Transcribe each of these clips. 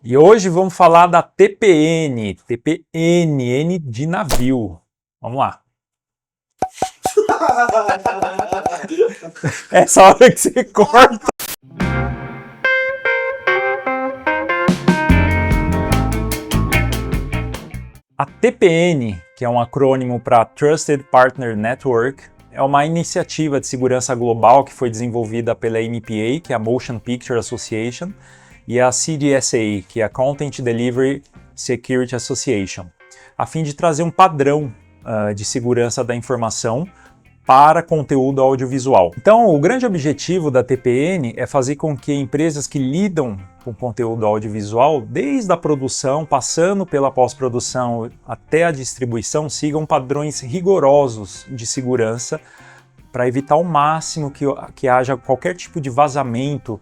E hoje vamos falar da TPN, N de navio. Vamos lá. Essa hora que você corta. A TPN, que é um acrônimo para Trusted Partner Network, é uma iniciativa de segurança global que foi desenvolvida pela MPA, que é a Motion Picture Association, e a CDSA, que é a Content Delivery Security Association, a fim de trazer um padrão de segurança da informação para conteúdo audiovisual. Então, o grande objetivo da TPN é fazer com que empresas que lidam com conteúdo audiovisual, desde a produção, passando pela pós-produção até a distribuição, sigam padrões rigorosos de segurança para evitar ao máximo que haja qualquer tipo de vazamento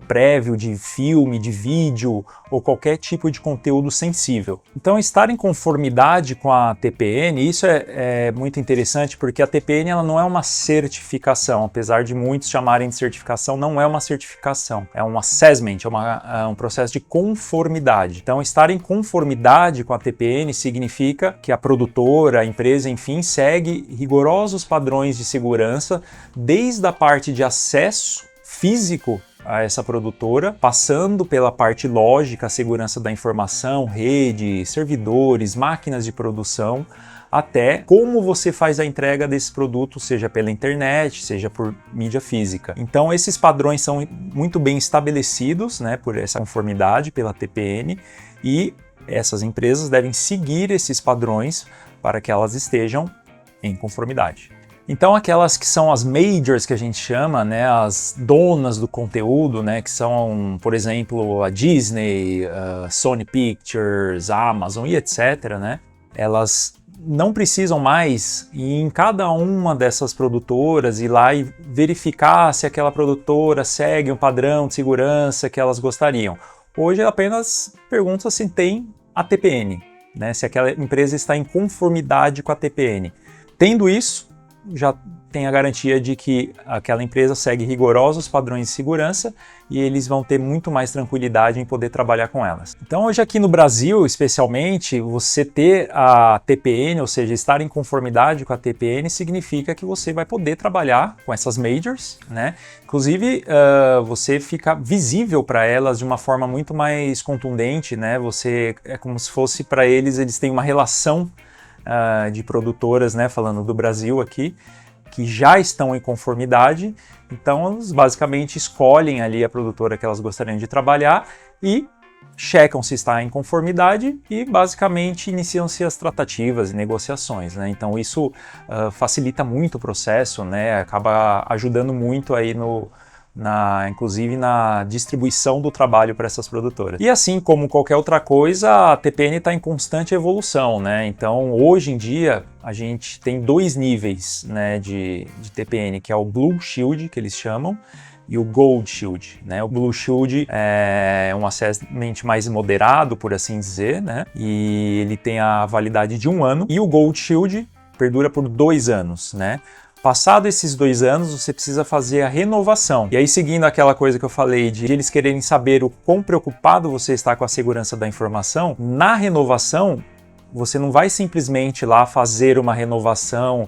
prévio de filme, de vídeo ou qualquer tipo de conteúdo sensível. Então, estar em conformidade com a TPN, isso é muito interessante porque a TPN ela não é uma certificação, apesar de muitos chamarem de certificação, não é uma certificação, é um assessment, é um processo de conformidade. Então, estar em conformidade com a TPN significa que a produtora, a empresa, enfim, segue rigorosos padrões de segurança, desde a parte de acesso físico a essa produtora, passando pela parte lógica, a segurança da informação, rede, servidores, máquinas de produção, até como você faz a entrega desse produto, seja pela internet, seja por mídia física. Então esses padrões são muito bem estabelecidos, né, por essa conformidade pela TPN, e essas empresas devem seguir esses padrões para que elas estejam em conformidade. Então aquelas que são as majors que a gente chama, né, as donas do conteúdo, né, que são, por exemplo, a Disney, a Sony Pictures, a Amazon e etc., né, elas não precisam mais ir em cada uma dessas produtoras ir lá e verificar se aquela produtora segue um padrão de segurança que elas gostariam. Hoje apenas pergunta se tem a TPN, né, se aquela empresa está em conformidade com a TPN. Tendo isso, já tem a garantia de que aquela empresa segue rigorosos padrões de segurança e eles vão ter muito mais tranquilidade em poder trabalhar com elas. Então hoje aqui no Brasil, especialmente, você ter a TPN, ou seja, estar em conformidade com a TPN, significa que você vai poder trabalhar com essas majors, né? Inclusive, você fica visível para elas de uma forma muito mais contundente, né? Você é como se fosse para eles têm uma relação de produtoras, né, falando do Brasil aqui, que já estão em conformidade, então elas basicamente escolhem ali a produtora que elas gostariam de trabalhar e checam se está em conformidade e basicamente iniciam-se as tratativas e negociações, né? Então isso facilita muito o processo, né? Acaba ajudando muito aí inclusive na distribuição do trabalho para essas produtoras. E assim como qualquer outra coisa, a TPN está em constante evolução, né? Então hoje em dia a gente tem dois níveis, né, de TPN, que é o Blue Shield, que eles chamam, e o Gold Shield, né? O Blue Shield é um assessment mais moderado, por assim dizer, né? E ele tem a validade de 1 ano, e o Gold Shield perdura por 2 anos, né? Passado esses 2 anos, você precisa fazer a renovação. E aí, seguindo aquela coisa que eu falei de eles quererem saber o quão preocupado você está com a segurança da informação, na renovação, você não vai simplesmente lá fazer uma renovação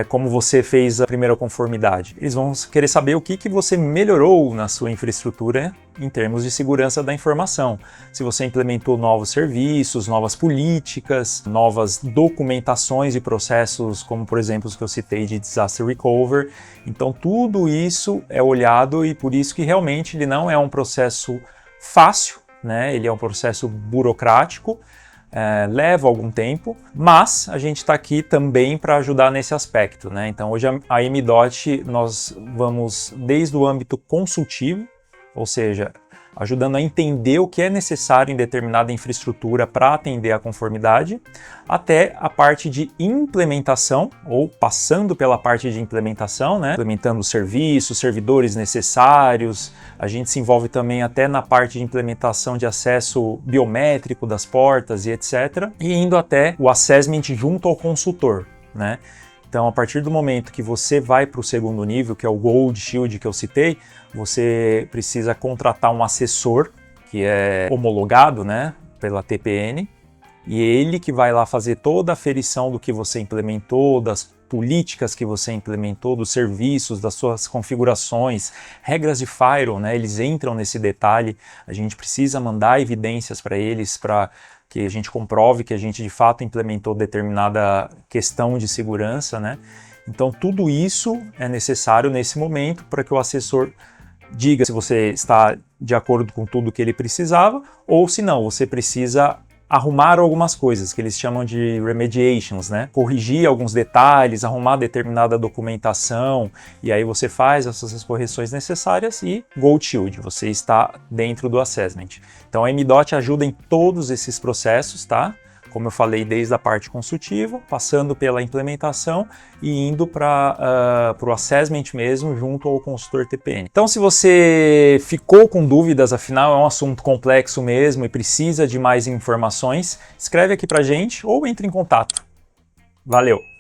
como você fez a primeira conformidade. Eles vão querer saber o que você melhorou na sua infraestrutura em termos de segurança da informação. Se você implementou novos serviços, novas políticas, novas documentações e processos, como por exemplo os que eu citei de Disaster Recovery. Então tudo isso é olhado e por isso que realmente ele não é um processo fácil, né? Ele é um processo burocrático. Leva algum tempo, mas a gente está aqui também para ajudar nesse aspecto, né? Então hoje a MDOT nós vamos desde o âmbito consultivo, ou seja, ajudando a entender o que é necessário em determinada infraestrutura para atender a conformidade, até a parte de implementação, ou passando pela parte de implementação, né? Implementando serviços, servidores necessários. A gente se envolve também até na parte de implementação de acesso biométrico das portas e etc. E indo até o assessment junto ao consultor, né? Então, a partir do momento que você vai para o segundo nível, que é o Gold Shield que eu citei, você precisa contratar um assessor que é homologado, né, pela TPN, e ele que vai lá fazer toda a aferição do que você implementou, das políticas que você implementou, dos serviços, das suas configurações, regras de firewall, né, eles entram nesse detalhe, a gente precisa mandar evidências para eles para que a gente comprove que a gente de fato implementou determinada questão de segurança, né? Então tudo isso é necessário nesse momento para que o assessor diga se você está de acordo com tudo que ele precisava ou se não, você precisa arrumar algumas coisas, que eles chamam de remediations, né? Corrigir alguns detalhes, arrumar determinada documentação, e aí você faz essas correções necessárias e Gold Shield, você está dentro do assessment. Então a MDOT ajuda em todos esses processos, tá? Como eu falei, desde a parte consultiva, passando pela implementação e indo para o assessment mesmo, junto ao consultor TPN. Então, se você ficou com dúvidas, afinal é um assunto complexo mesmo e precisa de mais informações, escreve aqui para a gente ou entre em contato. Valeu!